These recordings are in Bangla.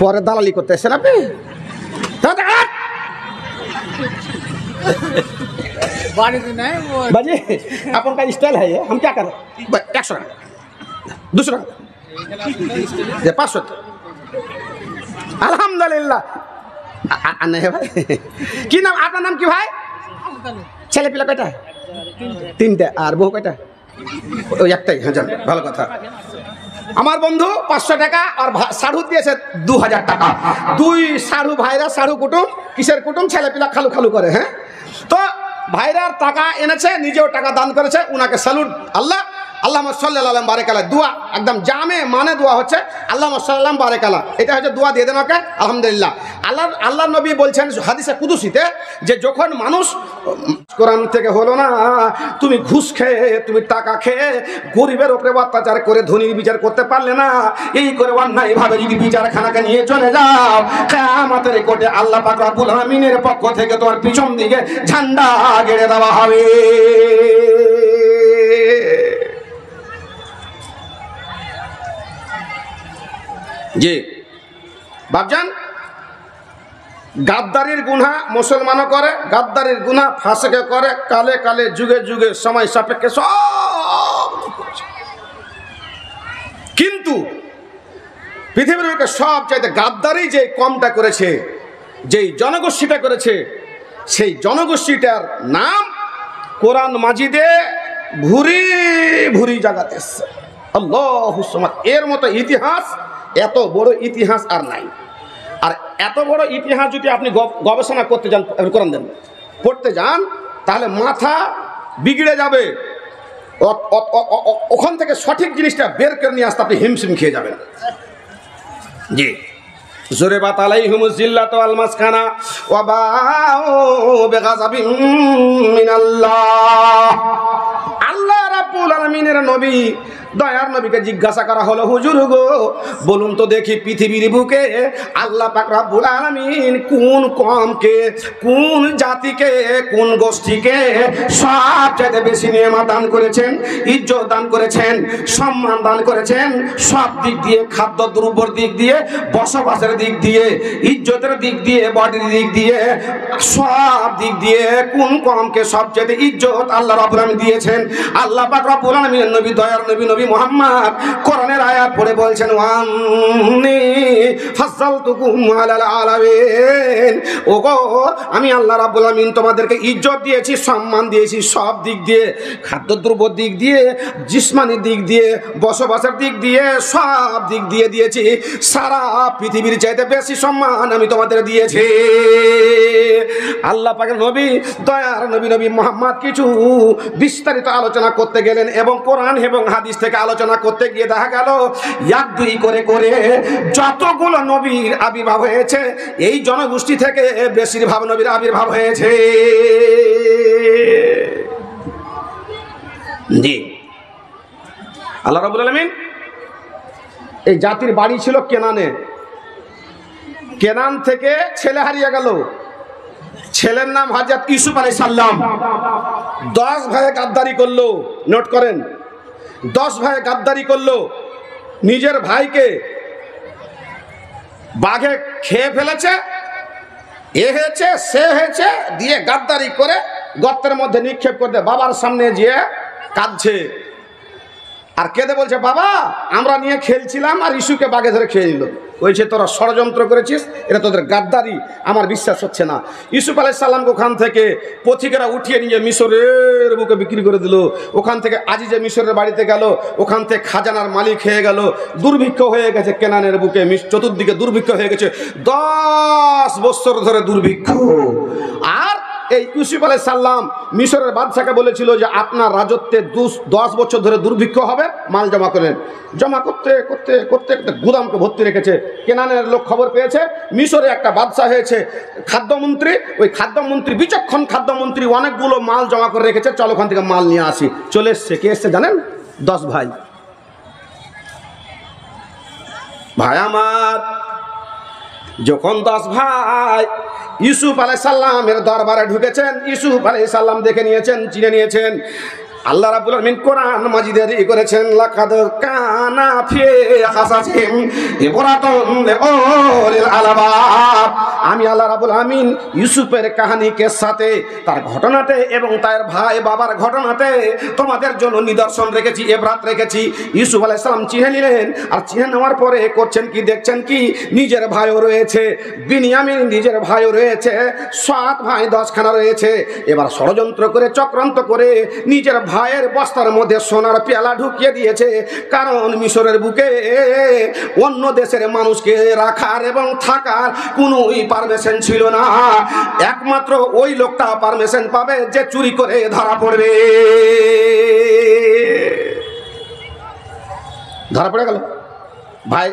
পরে দালালি করতে এসেছেন আপনি? बाजी अपन का स्टाइल है ये, हम क्या कर रहे हैं? 100 টাকা 200 টাকা 500 আলহামদুলিল্লাহ। কি নাম আপনার? নাম কি ভাই? ছেলে পিলা কয়টা? 3টে। আর বউ কয়টা? ওই একটাই। হ্যাঁ জান, ভালো কথা। আমার বন্ধু 500 টাকা আর সাড়ু দিয়েছে 2000 টাকা। দুই সাড়ু ভাইরা, সাড়ু কুটুম। কিসের কুটুম? ছেলে পিলা খালু খালু করে। হ্যাঁ, তো ভাইরার টাকা এনেছে, নিজেও টাকা দান করেছে, উনাকে স্যালুট। আল্লাহ আল্লাহুম্মা সাল্লি আলা বারাকাল্লাহ দোয়া একদম জামে মানে দোয়া হচ্ছে আল্লাহুম্মা সাল্লাম বারাকাল্লাহ। এটা হচ্ছে দোয়া দিয়ে দেন ওকে। আলহামদুলিল্লাহ। আল্লাহ নবী বলছেন হাদিসে কুদসিতে যে যখন মানুষ কোরআন থেকে হলো না, তুমি ঘুষ খেয়ে, তুমি টাকা খেয়ে গরিবের উপরে অত্যাচার করে ধনীর বিচার করতে পারলে না, এই করে অন্যায় ভাবে যদি বিচারখানাকে নিয়ে চলে যাও, কিয়ামতের কোটে আল্লাহ পাক রব্বুল আমিনের পক্ষ থেকে তোমার পিছন দিকে ঝান্ডা গেড়ে দেওয়া হবে। জি বাপজান, গাদ্দারির গুনাহ মুসলমানও করে, গাদ্দারির গুনাহ ফাসেকে করে, কালে কালে যুগে যুগে সময় সাপেক্ষে সব। কিন্তু পৃথিবীর বুকে সব চাইতে গাদ্দারি যে কমটা করেছে, যেই জনগোষ্ঠীটা করেছে, সেই জনগোষ্ঠীটার নাম কোরআন মাজিদে ভুরি ভুরি জায়গাতে এসছে। আল্লাহু সামাদ। এর মতো ইতিহাস, এত বড় ইতিহাস আর নাই। আর এত বড় ইতিহাস যদি আপনি গবেষণা করতে যান, কোরআন দেন পড়তে যান, তাহলে মাথা বিগড়ে যাবে। ওখান থেকে সঠিক জিনিসটা বের করে নিয়ে আসতে আপনি হিমশিম খেয়ে যাবেন। জি, জুরিবাত আলাইহিমুজ জিল্লাতু ওয়াল মাসকানা ওয়া বাউ বিগাযাবিন মিনাল্লাহ। আল্লাহ রাব্বুল আলামিনের নবী, দয়ার নবীকে জিজ্ঞাসা করা হলো, হুজুর গো বলুন তো দেখি পৃথিবীর বুকে আল্লাহ পাক রব্বুল আলামিন কোন কওমকে, কোন জাতিকে, কোন গোষ্ঠীকে সবচেয়ে বেশি নিয়ামত দান করেছেন, ইজ্জত দান করেছেন, সম্মান দান করেছেন? সব দিক দিয়ে, খাদ্য দ্রব্যর দিক দিয়ে, বসবাসের দিক দিয়ে, ইজ্জতের দিক দিয়ে, বডির দিক দিয়ে, সব দিক দিয়ে কোন কওমকে সবচেয়ে ইজ্জত আল্লাহ রাব্বুল আলামিন দিয়েছেন? আল্লাহ পাক রব্বুল আলামিনের নবী, দয়ার নবী নবী মুহাম্মদ কোরআনের আয়াত পড়ে বলছেন, ওয়ান্নি ফাসালতুকুম আলাল আলামিন। ওগো আমি আল্লাহ রাব্বুল আলামিন তোমাদেরকে ইজ্জত দিয়েছি, সম্মান দিয়েছি, সব দিক দিয়ে, খাদ্যদ্রব্যের দিক দিয়ে, জিসমানি দিক দিয়ে, বসবাসের দিক দিয়ে, সব দিক দিয়ে দিয়েছি। সারা পৃথিবীর চাইতে বেশি সম্মান আমি তোমাদের দিয়েছি। আল্লাহ পাকের নবী, দয়ার নবী নবী মুহাম্মদ কিছু বিস্তারিত আলোচনা করতে গেলেন এবং কোরআন এবং হাদিস থেকে আলোচনা করতে গিয়ে দেখা গেল এক দুই করে করে যতগুলো নবীর আবির্ভাব হয়েছে, এই জনগোষ্ঠী থেকে বেশিরভাগ নবীর আবির্ভাব হয়েছে। জি, আল্লাহ রাব্বুল আলামিন এই জাতির বাড়ি ছিল কেনানে। কেনান থেকে ছেলে হারিয়ে গেল, ছেলের নাম হযরত ইউসুফ আলাইহিস সালাম। 10 ভাইয়ে গাদ্দারি করলো, নোট করেন, 10 ভাইয়ে গাদ্দারি করলো। নিজের ভাইকে বাঘে খেয়ে ফেলেছে, এ হয়েছে সে হয়েছে, দিয়ে গাদ্দারি করে গর্তের মধ্যে নিক্ষেপ করতে বাবার সামনে গিয়ে কাঁদছে। আর কেঁদে বলছে, বাবা আমরা নিয়ে খেলছিলাম আর ইস্যুকে বাঘে ধরে খেয়ে নিল। বলছে তোরা ষড়যন্ত্র করেছিস, এটা তোদের গাদ্দারি, আমার বিশ্বাস হচ্ছে না। ইউসুফ আলাইহিস সালামকে ওখান থেকে পথিকেরা উঠিয়ে নিয়ে মিশরের বুকে বিক্রি করে দিল। ওখান থেকে আজিজে মিশরের বাড়িতে গেল, ওখান থেকে খাজানার মালিক হয়ে গেল। দুর্ভিক্ষ হয়ে গেছে কেনানের বুকে, চতুর্দিকে দুর্ভিক্ষ হয়ে গেছে, 10 বছর ধরে দুর্ভিক্ষ। আর এই ইউসুফ আলাইহিস সালাম মিশরের বাদশাকে বলেছিল যে আপনার রাজত্বে 10 বছর ধরে দুর্ভিক্ষ হবে, মাল জমা করেন। জমা করতে করতে করতে একটা গুদামকে ভর্তি রেখেছে। কেনানের লোক খবর পেয়েছে মিশরে একটা বাদশা হয়েছে খাদ্যমন্ত্রী। ওই খাদ্যমন্ত্রী, বিচক্ষণ খাদ্যমন্ত্রী, অনেকগুলো মাল জমা করে রেখেছে, চল ওখান থেকে মাল নিয়ে আসি। চলে এসছে, কে এসছে জানেন? 10 ভাই। ভাই আমার, যখন 10 ভাই ইউসুফ আলাইহিস সালামের দরবারে ঢুকেছেন, ইউসুফ আলাইহিস সালাম দেখে নিয়েছেন, চিনে নিয়েছেন। আল্লাহ রাব্বুল আলামিন কোরআন মাজিদে ই করেছেন লাকাদ কানা ফি কাসাসিহিম ইবরাতুন লিউলিল আলবাব। আমি আল্লাহ রাব্বুল আলামিন ইউসুফের কাহিনীকে সাথে তার ঘটনাতে এবং তার ভাই বাবার ঘটনাতে তোমাদের জন্য নিদর্শন রেখেছি, ইবরাত রেখেছি। ইউসুফ আলাইহিস সালাম চিনে নিলেন, আর চিনে নেওয়ার পরে করছেন কি দেখছেন কি, নিজের ভাইও রয়েছে, বিনিয়ামিন নিজের ভাইও রয়েছে, 7 ভাই 10 খানা রয়েছে। এবার ষড়যন্ত্র করে চক্রান্ত করে নিজের ভাইয়ের বস্তার মধ্যে সোনার পেয়ালা ঢুকিয়ে দিয়েছে, কারণ মিশরের বুকে অন্য দেশের মানুষকে রাখার এবং থাকার কোনোই পারমিশন ছিল না। একমাত্র ওই লোকটা পারমিশন পাবে যে চুরি করে ধরা পড়বে। ধরা পড়ে গেল ভাই,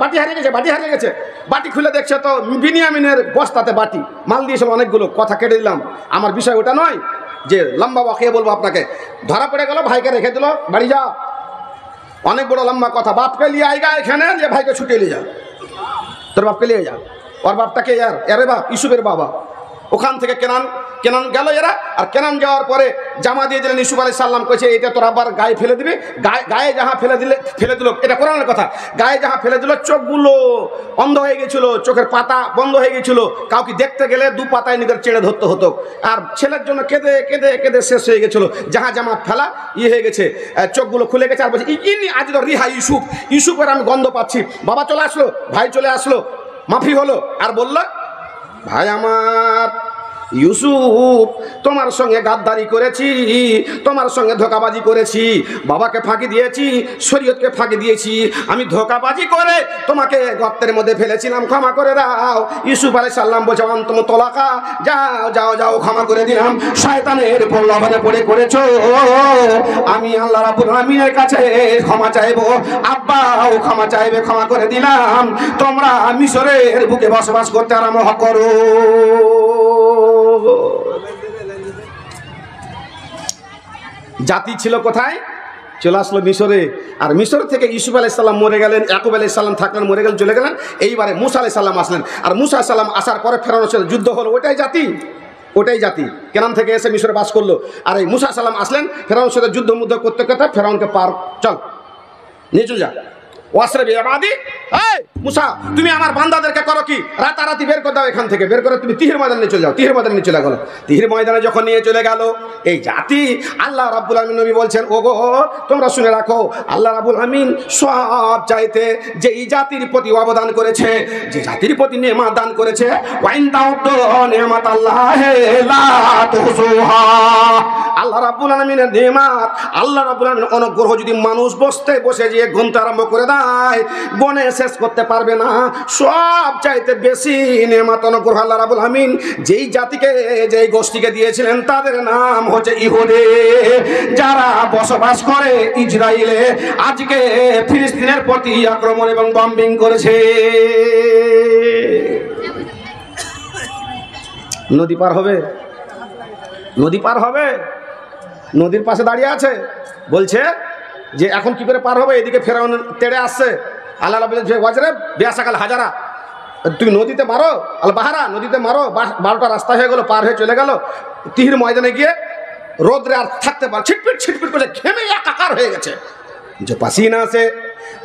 বাটি হারিয়ে গেছে, বাটি হারিয়ে গেছে। বাটি খুলে দেখছে তো বিনিয়ামিনের বস্তাতে বাটি, মাল দিয়েছিল অনেকগুলো। কথা কেটে দিলাম, আমার বিষয় ওটা নয় যে লম্বা বাকিয়ে বলবো আপনাকে। ধরা পড়ে গেল, ভাইকে রেখে দিল, বাড়ি যা। অনেক বড় লম্বা কথা। বাপকে নিয়ে আইগা এখানে, যে ভাইকে ছুটিয়ে নিয়ে যা, তোর বাপকে নিয়ে যা। ওর বাপটাকে এর বাপ ইউসুফের বাবা। ওখান থেকে কেনান গেল এরা, আর কেনান যাওয়ার পরে জামা দিয়ে দিলেন ইউসুফ আলাইহিস সালাম। কইছে এটা তোর আবার গায়ে ফেলে দিবি। গায়ে যাহা ফেলে দিল, এটা কোরআনের কথা। গায়ে যাহা ফেলে দিল, চোখগুলো অন্ধ হয়ে গেছিল, চোখের পাতা বন্ধ হয়ে গেছিল। কাউকে দেখতে গেলে 2 পাতায় নিজের চেড়ে ধরতে হতো। আর ছেলের জন্য কেঁদে কেঁদে কেঁদে শেষ হয়ে গেছিল। যাহা জামা ফেলা হয়ে গেছে, চোখগুলো খুলে গেছে। আর বলছে ইনি আজ তো রিহা ইউসুফের আমি গন্ধ পাচ্ছি। বাবা চলে আসলো, ভাই চলে আসলো, মাফি হলো। আর বলল, ভাই আমার ইউসুফ, তোমার সঙ্গে গাদ্দারি করেছি, তোমার সঙ্গে ধোঁকাবাজি করেছি, বাবাকে ফাঁকি দিয়েছি, শরীয়তকে ফাঁকি দিয়েছি, আমি ধোঁকাবাজি করে তোমাকে গর্তের মধ্যে ফেলেছিলাম, ক্ষমা করে দাও। ইউসুফ আলাইহিস সালাম বলছে অন্তম তোলাকা, যাও যাও যাও, ক্ষমা করে দিলাম। শয়তানের প্রলোভনে পড়ে করেছো, আমি আল্লাহ রাব্বুল আলামিনের কাছে ক্ষমা চাইবো, আব্বাও ক্ষমা চাইবে, ক্ষমা করে দিলাম। তোমরা মিশরের বুকে বসবাস করতে আরম্ভ করো। জাতি ছিল কোথায়? চলে আসলো মিশরে। আর মিশর থেকে ইউসুফ আলাইহিস সালাম মরে গেলেন, ইয়াকুব আলাইহিস সালাম থাকলেন, মরে গেলেন, চলে গেলেন। এইবারে মুসা আলাইহিস সালাম আসলেন। আর মুসা আলাইহিস সালাম আসার পরে ফেরাউনের সাথে যুদ্ধ হলো। ওটাই জাতি কেনান থেকে এসে মিশরে বাস করলো। আর এই মুসা আলাইহিস সালাম আসলেন, ফেরাউনের সাথে যুদ্ধ করতে করতে ফেরাউনকে পার, চল নিয়ে চল যা। মুসা, তুমি আমার বান্দাদেরকে করো কি, রাতারাতি বের করে দাও এখান থেকে, বের করে তুমি তিহির ময়দানে চলে যাও। তিহির ময়দানে চলে গেল। তিহির ময়দানে যখন নিয়ে চলে গেল এই জাতি, আল্লাহ রাব্বুল আলামিন নবী বলছেন, ওগো তোমরা শুনে রাখো, আল্লাহ রাব্বুল আলামিন সব চাইতে যে এই জাতির প্রতি অবদান করেছে, যে জাতির প্রতি নেয়ামত দান করেছে, ওয়াইন তাউদ্দু নিয়ামাতাল্লাহি লা তুহসুহা। আল্লাহ রাব্বুল আলামিনের নেয়ামত, আল্লাহ রাব্বুল আলামিনের অনুগ্রহ যদি মানুষ বসে যে গুনতে আরম্ভ করে দেয়, গনে শেষ করতে পারবে না। সব চাইতে বেশি নেয়ামত অনুগ্রহ আল্লাহ রাব্বুল আলামিন যেই জাতিকে, যেই গোষ্ঠীকে দিয়েছিলেন, তাদের নাম হচ্ছে ইহুদি, যারা বসবাস করে ইসরায়েলে, আজকে ফিলিস্তিনের প্রতি আক্রমণ এবং বম্বিং করেছে। নদী পার হবে, নদী পার হবে, নদীর পাশে দাঁড়িয়ে আছে, বলছে যে এখন কি করে পার হবে, এদিকে ফেরাউন তেড়ে আসছে। আল্লাহ রাব্বুল আলামিন ওয়াজরে বিয়াসাকাল হাজারা, তুমি নদীতে মারো, আল বাহারা, নদীতে মারো। 12টা রাস্তা হয়ে গেল, পার হয়ে চলে গেল। তিহির ময়দানে গিয়ে রোদ্রে আর থাকতে পার, ছিটপিট করে ঘেমে একাকার হয়ে গেছে। जो पसीना से,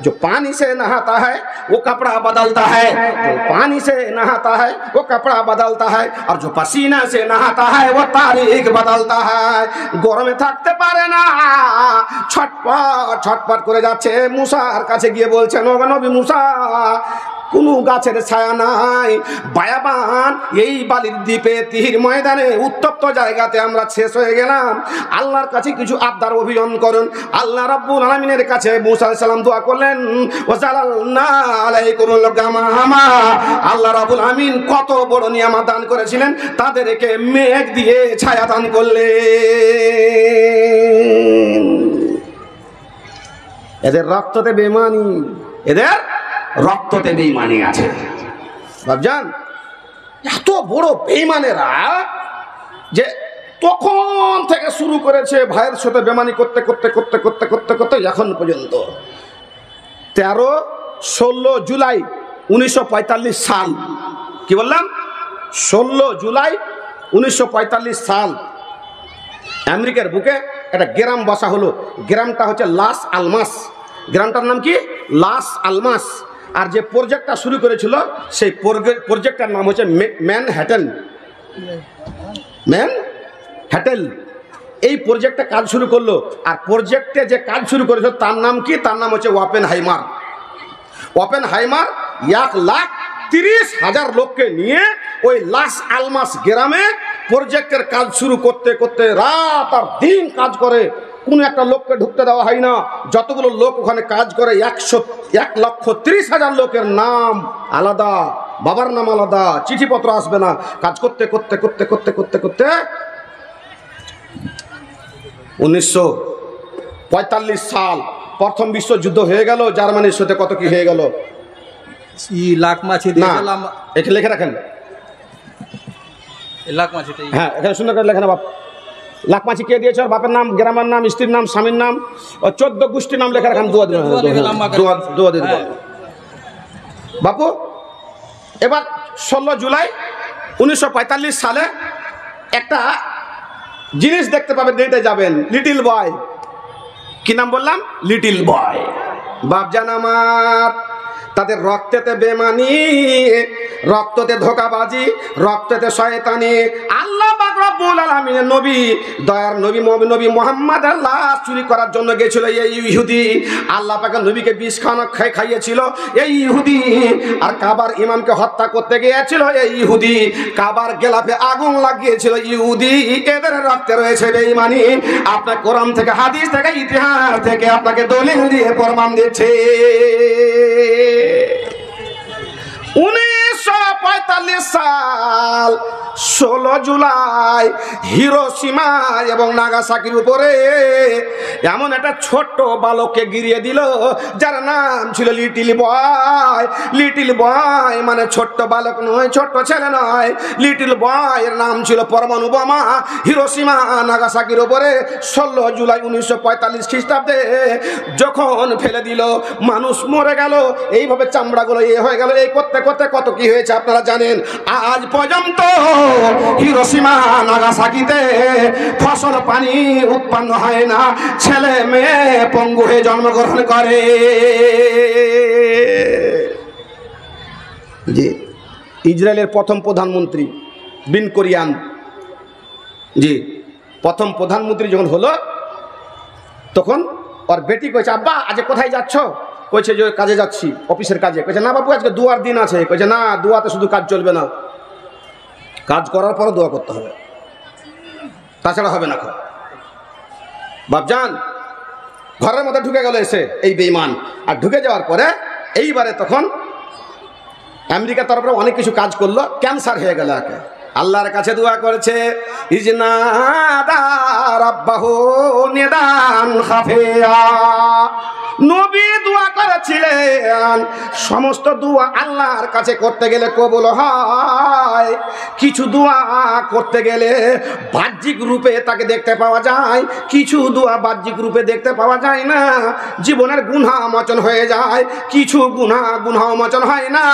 जो पानी से नहाता है वो कपड़ा बदलता है, जो पानी से नहाता है वो कपड़ा बदलता है, और जो पसीना से नहाता है वो तारीख बदलता है। গরমে থাকতে পারে না, ছটপট করে যাচ্ছে। মুসার কাছে গিয়ে বলছেন, ও নবী মুসা, কোনো গাছের ছায়া নাই, বায়াবান এই বালির দ্বীপে তিহির ময়দানে উত্তপ্ত জায়গাতে আমরা শেষ হয়ে গেলাম। আল্লাহর কাছে কিছু আবদার অভিযান করুন। আল্লাহ রাব্বুল আলামিনের কাছে মুসা আলাইহিস সালাম দোয়া করলেন, ওয়াজালালনা আলাইকুমুল গামামা। আল্লাহ রাব্বুল আলামিন কত বড় নিয়ামত দান করেছিলেন, তাদেরকে মেঘ দিয়ে ছায়া দান করলেন। এদের রক্ততে বেঈমানি, এদের রক্ততে বেঈমানি আছে। ভাবজান, এত বড় বেঈমানেরা যে তখন থেকে শুরু করেছে ভাইয়ের সাথে বেঈমানি করতে এখন পর্যন্ত। 16 জুলাই 1945 সাল, কি বললাম, 16 জুলাই 1945 সাল আমেরিকার বুকে একটা গ্রাম বসা হলো। গ্রামটা হচ্ছে লাস আলমাস। গ্রামটার নাম কি? লাস আলমাস। আর যে প্রজেক্টটা শুরু করেছিল সেই প্রজেক্টটার নাম হচ্ছে ম্যানহ্যাটেন। ম্যানহ্যাটেন এই প্রজেক্টে কাজ শুরু করলো। আর প্রজেক্টে যে কাজ শুরু করেছিল তার নাম কি? তার নাম হচ্ছে ওপেনহাইমার। ওপেনহাইমার 1,30,000 লোককে নিয়ে ওই লাস আলমাস গ্রামে প্রজেক্টের কাজ শুরু করতে করতে রাত আর দিন কাজ করে। কোনো একটা লোককে ঢুকতে দেওয়া হয় না। যতগুলো লোক ওখানে কাজ করে 1,30,000 লোকের নাম আলাদা, বাবার নাম আলাদা, চিঠিপত্র আসবে না। কাজ করতে করতে করতে করতে করতে করতে 1945 সাল প্রথম বিশ্বযুদ্ধ হয়ে গেল। জার্মানির সাথে কত কি হয়ে গেল লাখ মাছি না, এখানে লিখে রাখেন। হ্যাঁ, এখানে সুন্দর করে লেখেন। বাপ লাখ মাছি কে দিয়েছে? বাপের নাম, গ্রামের নাম, স্ত্রীর নাম, স্বামীর নাম, 14 গোষ্ঠীর নাম লেখা রাখেন। দোয়া দিন বাপু। এবার 16 জুলাই 1945 সালে একটা জিনিস দেখতে পাবেন, দেখতে যাবেন। Little boy. কি নাম বললাম? Little boy. বাপজান আমার, তাদের রক্তেতে বেমানি, রক্ততে ধোঁকাবাজি, রক্ততে শয়তানি। আল্লাহ পাক রব্বুল আলামিনের নবী, দয়ার নবী নবী মুহাম্মদের লাশ চুরি করার জন্য গেছিল এই ইহুদি। আল্লাহ পাক নবীকে বিষ খাইয়েছিল এই ইহুদি। আর কাবার ইমামকে হত্যা করতে গিয়েছিল এই ইহুদি। কাবার গেলাফে আগুন লাগিয়েছিল ইহুদি। এদের রক্তে রয়েছে বেঈমানি। আপনার কোরআন থেকে, হাদিস থেকে, ইতিহাস থেকে আপনাকে দলিল দিয়ে প্রমাণ দিচ্ছে। 1945 সাল 16 জুলাই হিরোশিমা এবং নাগাসাকির উপরে এমন একটা ছোট্ট বালককে গিরিয়ে দিল যার নাম ছিল লিটিল বয়। লিটিল বয় মানে ছোট্ট বালক নয়, ছোট্ট ছেলে নয়। লিটিল বয়ের নাম ছিল পরমাণু বোমা। হিরোশিমা নাগাসাকির উপরে 16 জুলাই 1945 খ্রিস্টাব্দে যখন ফেলে দিল, মানুষ মরে গেল। এইভাবে চামড়াগুলো হয়ে গেল। এই করতে করতে কত কি হয়েছে আপনারা জানেন। আজ পর্যন্ত হিরোশিমা নাগাসাকিতে ফসল পানি উৎপন্ন হয় না, ছেলে মেয়ে পঙ্গু হয়ে জন্মগ্রহণ করে। জি, ইসরায়েলের প্রথম প্রধানমন্ত্রী বিন কোরিয়ান, জি, প্রথম প্রধানমন্ত্রী যখন হলো তখন ওর বেটি কইছে, আব্বা আজ কোথায় যাচ্ছ? কইছে যে কাজে যাচ্ছি, অফিসের কাজে। কইছে না বাবু, আজকে দোয়ার দিন আছে। কইছে না, দোয়াতে শুধু কাজ চলবে না, কাজ করার পরও দোয়া করতে হবে, তাছাড়া হবে না। বাপজান ঘরের মধ্যে ঢুকে গেল এসে এই বেঈমান। আর ঢুকে যাওয়ার পরে এইবারে তখন আমেরিকার তরফে অনেক কিছু কাজ করলো, ক্যান্সার হয়ে গেল একে। আল্লাহর কাছে দোয়া করেছে, ইজনাদা রাব্বাহু নিদান খাফিয়া। নবী দোয়া করেছিলেন। সমস্ত দোয়া আল্লাহর কাছে করতে গেলে কবুল হয়। কিছু দোয়া করতে গেলে বাহ্যিক রূপে তাকে দেখতে পাওয়া যায়, কিছু দোয়া বাহ্যিক রূপে দেখতে পাওয়া যায় না। জীবনের গুনাহ মোচন হয়ে যায়, কিছু গুনাহ মোচন হয় না।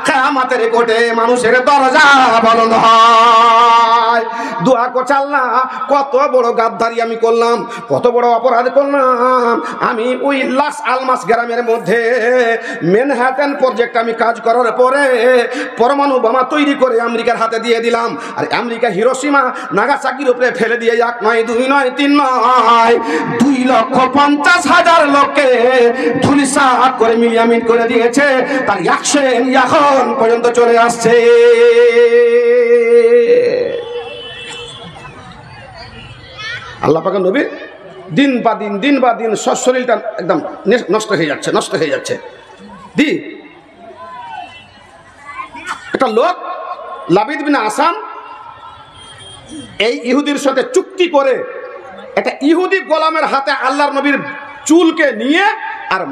কিয়ামতের কোটে মানুষের দরজা বন্ধ হয়। দোয়া করছে, আল্লাহ কত বড় গাদ্দারি আমি করলাম, কত বড় অপরাধ করলাম। আমি ওই লাস আলমাস গ্রামের মধ্যে ম্যানহাটন প্রজেক্ট আমি কাজ করার পরে পরমাণু বোমা তৈরি করে আমেরিকার হাতে দিয়ে দিলাম। আর আমেরিকা হিরোশিমা নাগাসাকির উপরে ফেলে দিয়ে 1 নয় 2 নয় 3 নয় 2,50,000 লোককে ধুলিসাৎ করে মিলিয়ামিন করে দিয়েছে। তার অ্যাকশন এখন পর্যন্ত চলে আসছে। আল্লাহ পাকের নবীর দিন বা দিন শরীরটা একদম নষ্ট হয়ে যাচ্ছে। দি একটা লোক লাবিদ বিন আসাম এই ইহুদির সাথে চুক্তি করে একটা ইহুদি গোলামের হাতে আল্লাহর নবীর চুলকে নিয়ে আর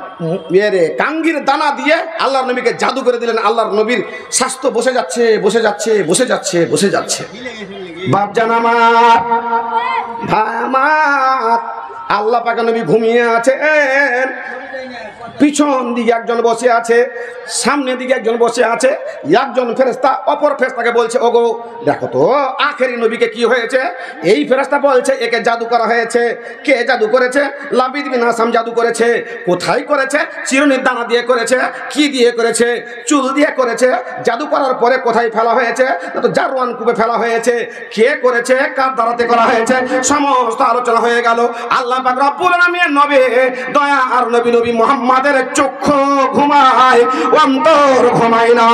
কাঙ্গির দানা দিয়ে আল্লাহর নবীকে জাদু করে দিলেন। আল্লাহর নবীর স্বাস্থ্য বসে যাচ্ছে। বাপজান আমার, ভাই আমার, আল্লাহ পাক নবী ঘুমিয়ে আছেন। পিছন দিকে একজন বসে আছে, সামনে দিকে একজন বসে আছে। একজন ফেরেশতা অপর ফেরেশতাকে বলছে, ওগো দেখো তো আখেরি নবীকে কি হয়েছে। এই ফেরেশতা বলছে, একে জাদু করা হয়েছে। কে জাদু করেছে? লাবিদ বিন আসাম জাদু করেছে। কোথায় করেছে? চিরুনির দানা দিয়ে করেছে। কি দিয়ে করেছে? চুল দিয়ে করেছে। জাদু করার পরে কোথায় ফেলা হয়েছে? তো জারওয়ান কূপে ফেলা হয়েছে। কে করেছে? কার দ্বারাতে করা হয়েছে? সমস্ত আলোচনা হয়ে গেল। আল্লাহ পাক রব্বুল আলামিন নবী দয়া আর নবী মুহাম্মাদের চক্ষু ঘুমায়, অন্তর ঘুমায় না।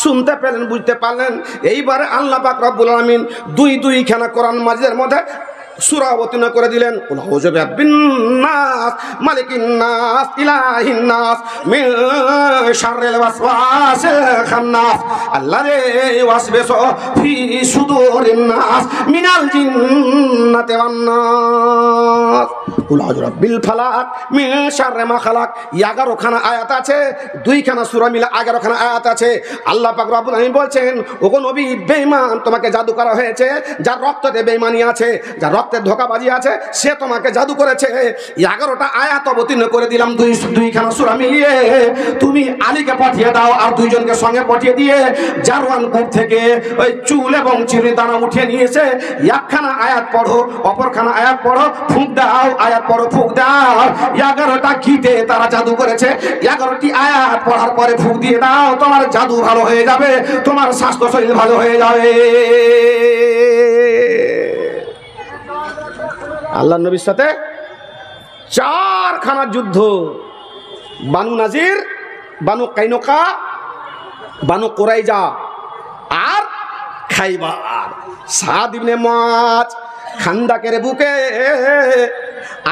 শুনতে পেলেন, বুঝতে পারলেন? এইবারে আল্লাহ পাক রব্বুল আলামিন দুইখানা কোরআন মাজিদের মধ্যে সূরা অবতীর্ণ করে দিলেন। আউযু বিরাব্বিন নাস, মালিকিন নাস, ইলাহিন নাস, মিন শাররিল ওয়াসওয়াসিল খান্নাস, আল্লাযী ইউওয়াসওয়িসু ফি সুদুরিন নাস মিনাল জিন্নাতি ওয়ান নাস। আউযু বিরাব্বিল ফালাক মিন শাররি মা খালাক। 11 খানা আয়াত আছে, দুইখানা সূরা মিলে 11 খানা আয়াত আছে। আল্লাহ পাক রব্বুল আলামিন বলছেন, ওগো নবী বেঈমান, তোমাকে জাদু করা হয়েছে। যার রক্ততে বেঈমানি আছে, যার রক্তের ধোঁকাবাজি আছে, সে তোমাকে জাদু করেছে। 11টা আয়াত অবতীর্ণ করে দিলাম দুইখানা সূরা মিলিয়ে। তুমি আলীকে পাঠিয়ে দাও, আর দুইজনকে সঙ্গে পাঠিয়ে দিয়ে জারওয়ান কূপ থেকে ওই চুল এবং চিরুনির দানা উঠিয়ে নিয়েছে। একখানা আয়াত পড়ো, অপরখানা আয়াত পড়ো, ফুঁক দাও, আয়াত পড়ো, ফুঁক দাও। 11টা ঘিতে তারা জাদু করেছে। 11টি আয়াত পড়ার পরে ফুঁক দিয়ে দাও, তোমার জাদু ভালো হয়ে যাবে, তোমার স্বাস্থ্য শরীর ভালো হয়ে যাবে। আল্লাহ নবীর সাথে 4খানা যুদ্ধ, বানু নাজির, বানু কাইনুকা, বানু কুরাইজা আর খাইবার। সাদ ইবনে মুআজ খান্দাকের বুকে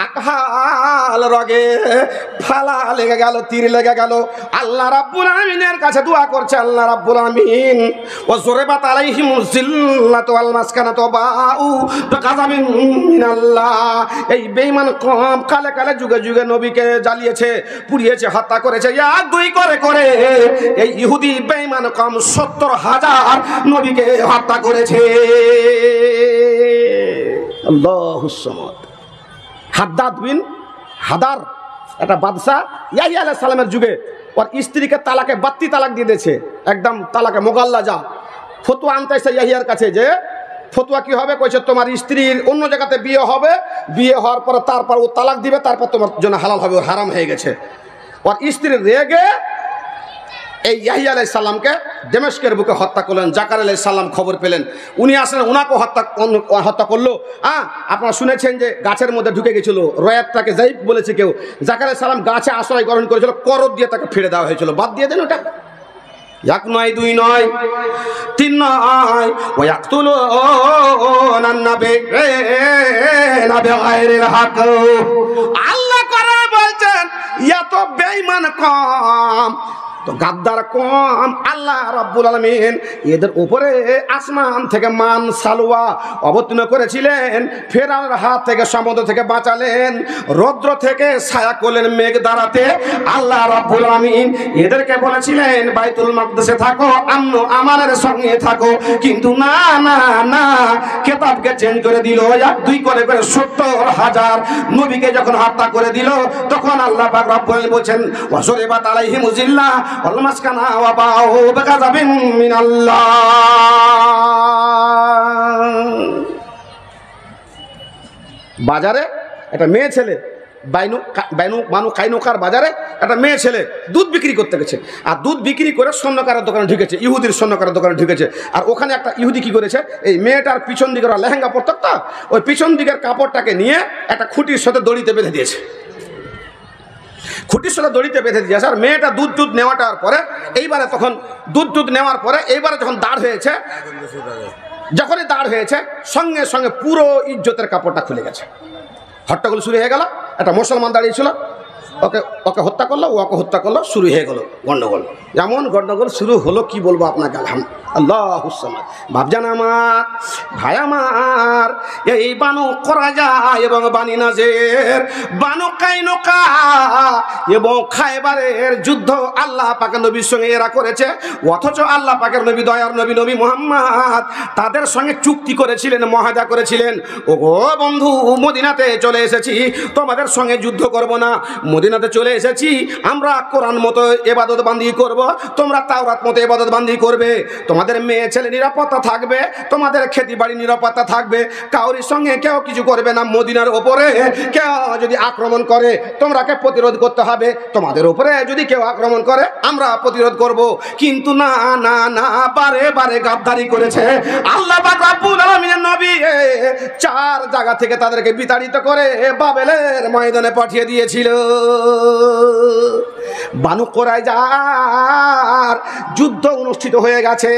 আকাল রগে ফালা লেগে গেল, তীর লেগে গেল। আল্লাহ রাব্বুল আলামিনের কাছে দোয়া করছে, আল্লাহ রাব্বুল আলামিন ওয়াজরাবাত আলাইহিমুজ জিল্লাতু ওয়াল মাসকানাতু বাউ বিগাযাবিন মিনাল্লাহ। এই বেঈমান কওম কালে কালে যুগে যুগে নবীকে জ্বালিয়েছে, পুড়িয়েছে, হত্যা করেছে। এক দুই করে করে এই ইহুদি বেঈমান কওম 70,000 নবীকে হত্যা করেছে। আল্লাহুস সামাদ। হাদ্দাদ বিন হাদার একটা বাদশা ইয়াহইয়া আলাইহিস সালামের যুগে ওর স্ত্রীকে তালাকে 32 তালাক দিয়ে দিয়েছে, একদম তালাকে মোগাল্লা। যা ফতোয়া আনতে এসে ইয়াহইয়ার কাছে, যে ফতোয়া কি হবে? কইছে তোমার স্ত্রীর অন্য জায়গাতে বিয়ে হবে, বিয়ে হওয়ার পরে তারপর ও তালাক দিবে, তারপর তোমার জন্য হালাল হবে, ওর হারাম হয়ে গেছে। ওর স্ত্রীর রেগে এই ইয়াহইয়া আলাইহিস সালামকে দামেস্কের বুকে হত্যা করলেন। জাকারিয়া আলাইহিস সালাম খবর পেলেন, উনি আসলেন, ওনাকেও হত্যা করলো। আপনারা শুনেছেন যে গাছের মধ্যে ঢুকে গেছিল, রয়াতটাকে যাই বলেছে কেউ। জাকারিয়া আলাইহিস সালাম গাছে আশ্রয় গ্রহণ করেছিল, করদ দিয়ে তাকে ফিরে দেওয়া হয়েছিল। বাদ দিয়ে দেন ওটা। 1 নয় 2 নয় 3 নয়, ওয়ায়াকতুলুনা নাবিয়্যিনা বিগাইরিল হক। আল্লাহ করে বলছেন, এত বেঈমান কম, তো গাদ্দার কম। আল্লাহ রাব্বুল আলামিন এদের উপরে আসমান থেকে মান সালওয়া অবতীর্ণ করেছিলেন, ফেরাউনের হাত থেকে, সমুদ্র থেকে বাঁচালেন, রৌদ্র থেকে ছায়া করলেন মেঘ দ্বারাতে। আল্লাহ রাব্বুল আলামিন এদেরকে বলেছিলেন বাইতুল মাকদিসে থাকো, আমন আমানের সঙ্গে থাকো, কিন্তু না না না, কিতাবকে চেঞ্জ করে দিল। 1 2 করে করে 70,000 নবীকে যখন হত্যা করে দিল, তখন আল্লাহ পাক রব্বুল আলামিন বলেন, ওয়াজরিবাত আলাইহিমুজ জিল্লাহ ওয়াল মাসকানা ওয়া বাউ বিগাযাবিন মিনাল্লাহ। বাজারে একটা মেয়ে ছেলে, বানু কাইনুকার বাজারে একটা মেয়ে ছেলে দুধ বিক্রি করতে গেছে। আর দুধ বিক্রি করে স্বর্ণকারের দোকানে ঢুকেছে, ইহুদির স্বর্ণকারের দোকানে ঢুকেছে। আর ওখানে একটা ইহুদি কি করেছে, এই মেয়েটার পিছন দিকের লেহেঙ্গা পরত, ওই পিছন দিকের কাপড়টাকে নিয়ে একটা খুঁটির সাথে দড়িতে বেঁধে দিয়েছে। খুঁটির সাথে দড়িতে বেঁধে দিয়েছে। আর মেয়েটা দুধ নেওয়াটার পরে এইবারে, তখন দুধ নেওয়ার পরে এইবারে যখন দাঁড় হয়েছে, যখনই দাঁড় হয়েছে, সঙ্গে সঙ্গে পুরো ইজ্জতের কাপড়টা খুলে গেছে। হট্টগোল শুরু হয়ে গেল। একটা মুসলমান দাঁড়িয়েছিল, ওকে হত্যা করলো, ওকে হত্যা করলো, শুরু হয়ে গেল গন্ডগোল। এমন গন্ডগোল শুরু হলো, কি বলবো আপনাকে। আল্লাহ ভাবজান আমার, ভাই আমার, এই বানু কোরাইজা এবং বানি নাজের, বানু কাইনুকা এবং খায়বারের যুদ্ধ আল্লাহ পাকের নবীর সঙ্গে এরা করেছে। অথচ আল্লাহ পাকের নবী, দয়ার নবী, নবী মুহাম্মদ তাদের সঙ্গে চুক্তি করেছিলেন, মুআহাদা করেছিলেন, ও গো বন্ধু, মদিনাতে চলে এসেছি, তোমাদের সঙ্গে যুদ্ধ করব না। মদিনাতে চলে এসেছি আমরা, কোরআন মতো ইবাদত বান্দি করব, তোমরা তাওরাত মতো ইবাদত বান্দি করবে, তোমাদের মেয়ে ছেলে নিরাপত্তা থাকবে, তোমাদের খেতি বাড়ি নিরাপত্তা থাকবে, কাউরির সঙ্গে কেউ কিছু করবে না। মদিনার ওপরে কেউ যদি আক্রমণ করে তোমরাকে প্রতিরোধ করতে হবে, তোমাদের উপরে যদি কেউ আক্রমণ করে আমরা প্রতিরোধ করব। কিন্তু না না না, বারে বারে গাদ্দারি করেছে আল্লাহ পাক রব্বুল আলামিনের নবী। 4 জায়গা থেকে তাদেরকে বিতাড়িত করে বাবেলের ময়দানে পাঠিয়ে দিয়েছিল। বানু কোরাইজার যুদ্ধ অনুষ্ঠিত হয়ে গেছে,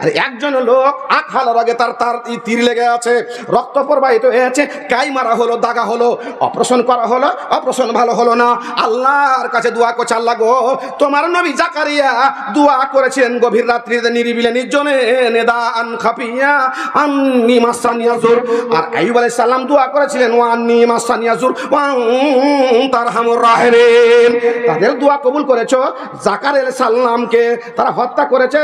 আর একজন লোক আখ হালার আগে তার তীর লেগে আছে, রক্ত প্রবাহিত হয়েছে, কাই মারা হলো, দাগা হলো, অপারেশন করা হলো, অপারেশন ভালো হলো না। আল্লাহর কাছে দোয়া করছে, আল্লাহ গো, তোমার নবী জাকারিয়া দোয়া করেছিলেন গভীর রাত্রিতে নিরিবিলে নির্জনে, নেদান খাফিয়া আন্নি মাসানিয়াজুর। আর আইয়ুব আলাইহিস সালাম দোয়া করেছিলেন ওয়ান্নি মাসানিয়াজুর ওয়া তারহামুর রাহিমিন। তাদের দোয়া কবুল করেছো। জাকার আলাইহিস সালামকে তারা হত্যা করেছে,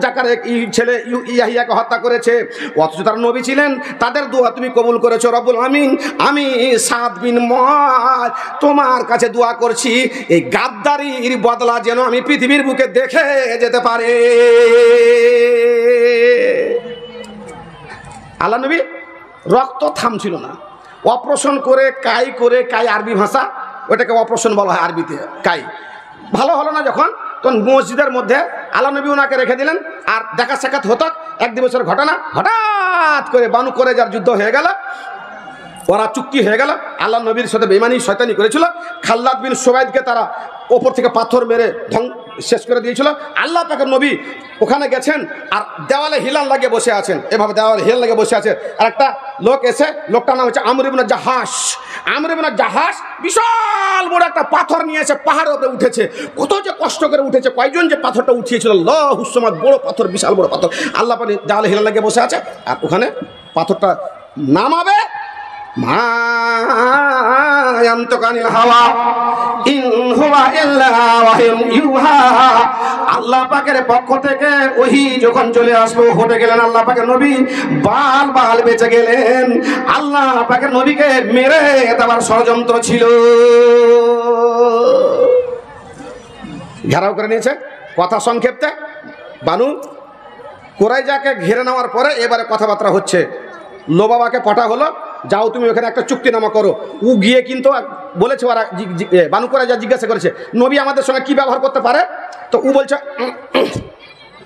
জাকারের ছেলে ইয়াহিয়াকে হত্যা করেছে, অথচ তারা নবী ছিলেন, তাদের দোয়া তুমি কবুল করেছো রব্বুল আমিন। আমি সাদ বিন মুআয তোমার কাছে দোয়া করছি, এই গাদ্দারির বদলা যেন আমি পৃথিবীর বুকে দেখে যেতে পারে। আল্লাহ নবী রক্ত থামছিল না, অপারেশন করে কাই আরবি ভাষা, ওটাকে অপারেশন বলা হয় আরবিতে, কাই। ভালো হলো না যখন, তখন মসজিদের মধ্যে আল্লাহ নবী ওনাকে রেখে দিলেন, আর দেখা সাক্ষাৎ হতো। 1 দিবসের ঘটনা, হঠাৎ করে বানু কোরাইজার যুদ্ধ হয়ে গেল, ওরা চুক্তি হয়ে গেল, আল্লাহ নবীর সাথে বেঈমানি শয়তানি করেছিল। খাল্লাদ বিন সুবাইদকে তারা ওপর থেকে পাথর মেরে শেষ করে দিয়েছিল। আল্লাহ পাকের নবী ওখানে গেছেন, আর দেওয়ালে হিলাল লাগিয়ে বসে আছেন, এভাবে দেওয়ালে হিলাল লাগিয়ে বসে আছে। আর একটা লোক এসে, লোকটার নাম হচ্ছে আমর ইবনে জাহাশ। আমর ইবনে জাহাশ বিশাল বড় একটা পাথর নিয়ে এসে পাহাড়ের উপরে উঠেছে। কত যে কষ্ট করে উঠেছে, কয়জন যে পাথরটা উঠিয়েছিল, আল্লাহু সামাদ, বড় পাথর, বিশাল বড় পাথর। আল্লাহ পাক দেওয়ালে হিলাল লাগিয়ে বসে আছে, আর ওখানে পাথরটা নামাবে, মা ইয়ানতাকানিল হাওয়া ইন হুয়া ইল্লা ওয়াহিয়ুন ইউহা। আল্লাহ পাকের পক্ষ থেকে ওহী যখন চলে আসলো, হতে গেলেন আল্লাহ পাকের নবী, বাল বেঁচে গেলেন। আল্লাহ পাকের নবীকে মেরে দেওয়ার ষড়যন্ত্র ছিল, ঘেরাও করে নিয়েছে। কথা সংক্ষেপে, বানু কোরাইজাকে ঘিরে নেওয়ার পরে এবারে কথাবার্তা হচ্ছে। লোবাবাকে পাঠা হলো, যাও তুমি ওখানে একটা চুক্তিনামা করো। ও গিয়ে কিন্তু বলেছে, ওরা বানু কোরাইজা জিজ্ঞাসা করেছে নবী আমাদের সঙ্গে কি ব্যবহার করতে পারে, তো ও বলছে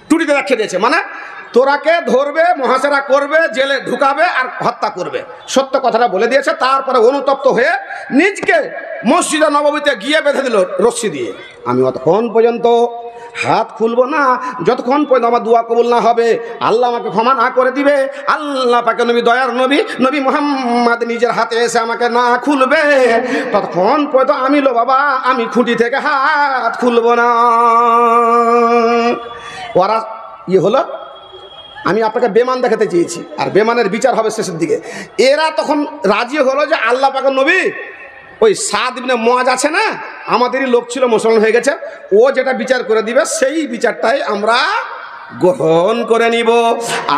টুটিতে রেখে দিয়েছে, মানে তোরাকে ধরবে, মহাসেরা করবে, জেলে ঢুকাবে আর হত্যা করবে। সত্য কথাটা বলে দিয়েছে। তারপরে অনুতপ্ত হয়ে নিজকে মসজিদে নববীতে গিয়ে বেঁধে দিল রশ্মি দিয়ে। আমি অতক্ষণ পর্যন্ত হাত খুলবো না যতক্ষণ পর্যন্ত আমার দোয়া কবুল না হবে, আল্লাহ আমাকে ক্ষমা না করে দিবে। আল্লাহ পাকে নবী, দয়ার নবী, নবী মুহাম্মদ নিজের হাতে এসে আমাকে না খুলবে, ততক্ষণ পর্যন্ত আমি বাবা, আমি খুঁটি থেকে হাত খুলবো না। ওরা হলো, আমি আপনাকে বেমান দেখাতে চেয়েছি, আর বেমানের বিচার হবে শেষের দিকে। এরা তখন রাজি হলো যে আল্লাহ পাকের নবী, ওই সাদ ইবনে মুআয আছে না, আমাদেরই লোক ছিল, মুসলমান হয়ে গেছে, ও যেটা বিচার করে দিবে সেই বিচারটাই আমরা গ্রহণ করে নিব।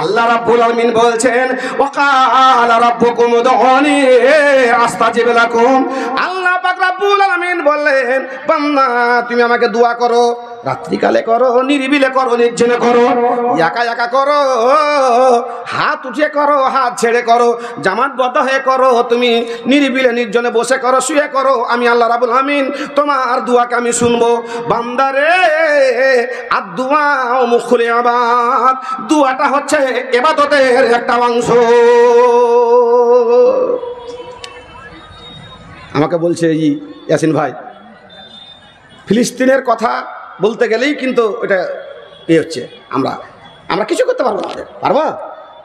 আল্লাহ রাব্বুল আলামিন বলছেন, ওয়াকালা রাব্বুকুম উদউনি আস্তাজিব লাকুম। আল্লাহ পাক রাব্বুল আলামিন বললেন, বান্দা তুমি আমাকে দোয়া করো, রাত্রিকালে করো, নিরিবিলে করো, নির্জনে করো, একা একা করো, হাত উঠিয়ে করো, হাত ছেড়ে করো, জামাতবদ্ধ হয়ে করো, তুমি নিরিবিলে নির্জনে বসে করো, শুয়ে করো, আমি আল্লাহ রাব্বুল আলামিন তোমার দোয়াকে আমি শুনবো। বান্দারে, আর দোয়া মুখলে আবাদ, দোয়াটা হচ্ছে ইবাদতের একটা অংশ। আমাকে বলছে ইয়াসিন ভাই, ফিলিস্তিনের কথা বলতে গেলেই কিন্তু এটা হচ্ছে, আমরা কিছু করতে পারবো না, পারবো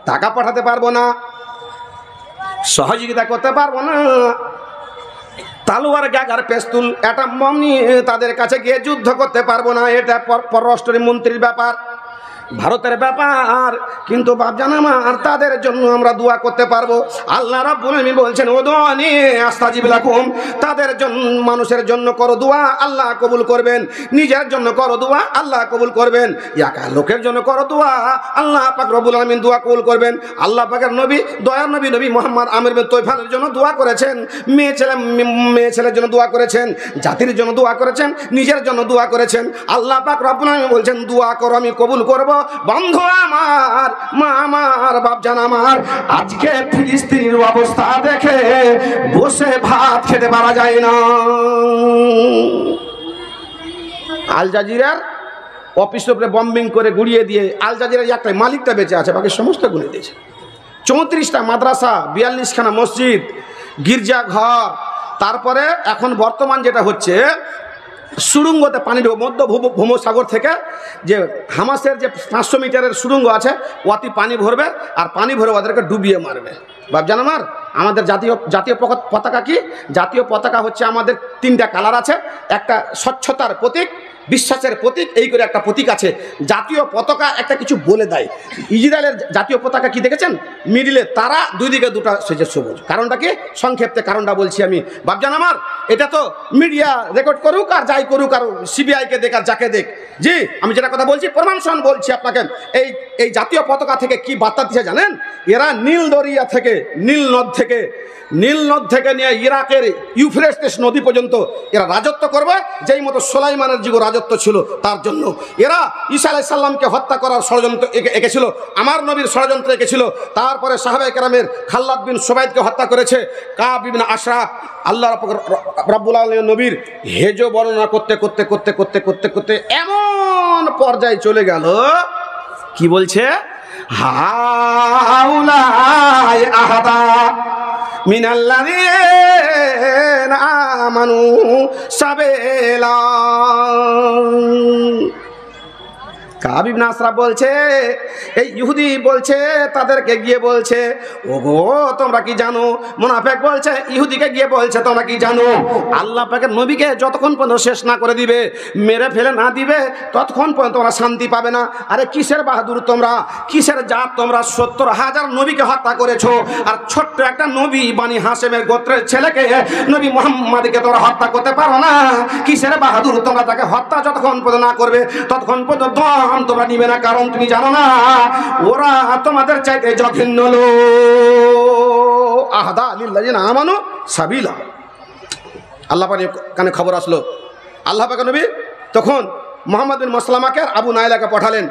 টাকা পাঠাতে পারবো না, সহযোগিতা করতে পারবো না, তালোয়ার গ্যাগার পেস্তুল এটা মমনি তাদের কাছে গিয়ে যুদ্ধ করতে পারবো না, এটা পররাষ্ট্র মন্ত্রীর ব্যাপার, ভারতের ব্যাপার। কিন্তু বাপজান আমার তাদের জন্য আমরা দোয়া করতে পারবো। আল্লাহ রাব্বুল আলামিন বলছেন উদুনি আস্তাজিব লাকুম, তাদের জন্য মানুষের জন্য করো দোয়া, আল্লাহ কবুল করবেন। নিজের জন্য করো দোয়া, আল্লাহ কবুল করবেন। একা লোকের জন্য করো দোয়া, আল্লাহ পাক রব্বুল আলামিন দোয়া কবুল করবেন। আল্লাহ পাকের নবী দয়ার নবী নবী মুহাম্মদ আমির বিন তৈফানের জন্য দোয়া করেছেন, মেয়ে ছেলের জন্য দোয়া করেছেন, জাতির জন্য দোয়া করেছেন, নিজের জন্য দোয়া করেছেন। আল্লাহ পাক রব্বুল আলামিন বলছেন দোয়া করো, আমি কবুল করব। বন্ধু আমার, মা আমার, বাপজান আমার, আজকে ফিলিস্তিনের অবস্থা দেখে বসে ভাত খেতে পারা যায় না। আল জাজিরার অফিসের উপরে বম্বিং করে গুড়িয়ে দিয়ে আল জাজিরার একটাই মালিকটা বেঁচে আছে, বাকি সমস্ত গুলে দিয়েছে। 34টা মাদ্রাসা, 42খানা মসজিদ, গির্জা ঘর, তারপরে এখন বর্তমান যেটা হচ্ছে সুড়ঙ্গতে পানি মধ্য ভূমসাগর থেকে যে হামাসের যে 500 মিটারের সুড়ঙ্গ আছে, ওয়াতি পানি ভরবে আর পানি ভরে ওদেরকে ডুবিয়ে মারবে। বাপজান আমার, আমাদের জাতীয় পতাকা কি? জাতীয় পতাকা হচ্ছে আমাদের 3টা কালার আছে, একটা স্বচ্ছতার প্রতীক, বিশ্বাসের প্রতীক, এই করে একটা প্রতীক আছে। জাতীয় পতাকা একটা কিছু বলে দেয়। ইসরায়েলের জাতীয় পতাকা কি দেখেছেন? মিডিলে তারা, দুই দিকে দুটা সেজে সবুজ। কারণটা কি? সংক্ষেপে কারণটা বলছি আমি। বাপজান আমার, এটা তো মিডিয়া রেকর্ড করুক আর যাই করুক, আর সিবিআইকে দেখ আর যাকে দেখ, জি আমি যেটা কথা বলছি প্রমাণ সহ বলছি আপনাকে। এই জাতীয় পতাকা থেকে কি বার্তা দিচ্ছে জানেন? এরা নীল দরিয়া থেকে, নীল নদ থেকে নিয়ে ইরাকের ইউফ্রেটিস নদী পর্যন্ত এরা রাজত্ব করবে, যেই মতো সুলাইমানের যুগ রাজত্ব ছিল তার জন্য। এরা ঈসা আলাইহিস সালামকে হত্যা করার ষড়যন্ত্র এঁকেছিল, আমার নবীর ষড়যন্ত্র এঁকেছিল। তারপরে সাহাবায়ে কেরামের খাল্লাদ বিন সুবাইদকে হত্যা করেছে, কাব ইবনে আশরাফ। আল্লাহ রাব্বুল আলামিন নবীর হেজো বর্ণনা করতে করতে করতে করতে করতে করতে এমন পর্যায়ে চলে গেল, কি বলছে? হাউলাই আহাদা মিনাল্লাযীনা আমানু সাবিলা। কাব ইবনে আশরাফ বলছে, এই ইহুদি বলছে তাদেরকে গিয়ে বলছে, ওগো তোমরা কি জানো? মুনাফিক বলছে ইহুদিকে গিয়ে বলছে, তোমরা কি জানো? আল্লাহ পাকের নবীকে যতক্ষণ পর্যন্ত শেষ না করে দিবে, মেরে ফেলে না দিবে, ততক্ষণ পর্যন্ত তোমরা শান্তি পাবে না। আরে কিসের বাহাদুর তোমরা, কিসের জাত তোমরা? 70,000 নবীকে হত্যা করেছো, আর ছোট্ট একটা নবী বানি হাশেমের গোত্রের ছেলেকে, নবী মুহাম্মদকে তোমরা হত্যা করতে পারো না। কিসের বাহাদুর তোমরা? তাকে হত্যা যতক্ষণ পর্যন্ত না করবে ততক্ষণ পর্যন্ত তোমরা নিবে না। কারণ তুমি জানো না ওরা তোমাদের চাইতে জঘন্য লোক। আহাদা লিল্লাযিনা আমানু সাবিলা। আল্লাহ পাকের কানে খবর আসলো, আল্লাহ পাকের নবী তখন মুহাম্মদ বিন মাসলামাকে আর আবু নাইলাকে পাঠালেন।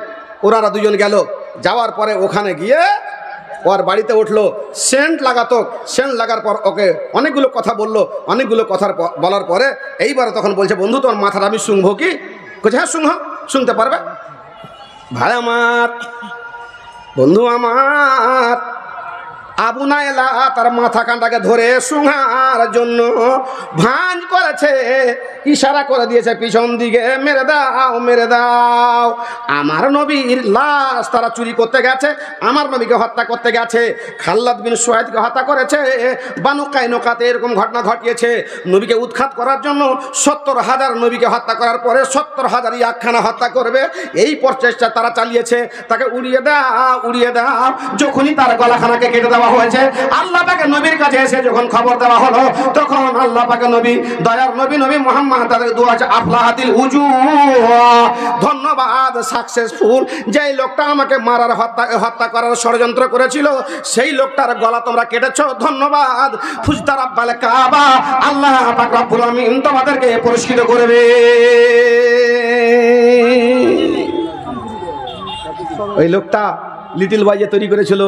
ওরা দুজন গেল, যাওয়ার পরে ওখানে গিয়ে ওর বাড়িতে উঠলো, সেন্ট লাগাতো। সেন্ট লাগার পর ওকে অনেকগুলো কথা বললো, অনেকগুলো কথা বলার পরে এইবার তখন বলছে, বন্ধু তোর মাথাটা আমি শুনবো কি? বলছে হ্যাঁ শুনতে পারবে। ভাই আমার, বন্ধু আমার, আবু নাইলা তার মাথা কানটাকে ধরে শুঙার জন্য ভাঁজ করেছে, ইশারা করে দিয়েছে পিছন দিকে, মেরে দাও মেরে দাও। আমার নবীর লাশ তারা চুরি করতে গেছে, আমার নবীকে হত্যা করতে গেছে। খাল্লাদ বিন সুয়াইদকে হত্যা করেছে। বানু কাইনুকাতে এরকম ঘটনা ঘটিয়েছে। নবীকে উৎখাত করার জন্য 70,000 নবীকে হত্যা করার পরে 70,000 ইয়াকখানা হত্যা করবে, এই প্রচেষ্টা তারা চালিয়েছে। তাকে উড়িয়ে দাও। যখনই তার গলাখানাকে কেটে দেওয়া হয়েছে, আল্লাহ পাকের নবীর কাছে এসে যখন খবর দেওয়া হলো, তখন আল্লাহ পাকের নবী, দয়ার নবী মুহাম্মদ তাদের দোয়া আছে, আফলাহাতিল উজুহ, ধন্যবাদ, সাকসেসফুল। যেই লোকটা আমাকে মারার হত্যা করার ষড়যন্ত্র করেছিল, সেই লোকটার গলা তোমরা কেটেছো, ধন্যবাদ। ফুজতা রাব্বাল কাবা, আল্লাহ পাক রব্বুল আমিন তোমাদেরকে পুরস্কৃত করবে। ওই লোকটা লিটল বয় যে তৈরি করেছিল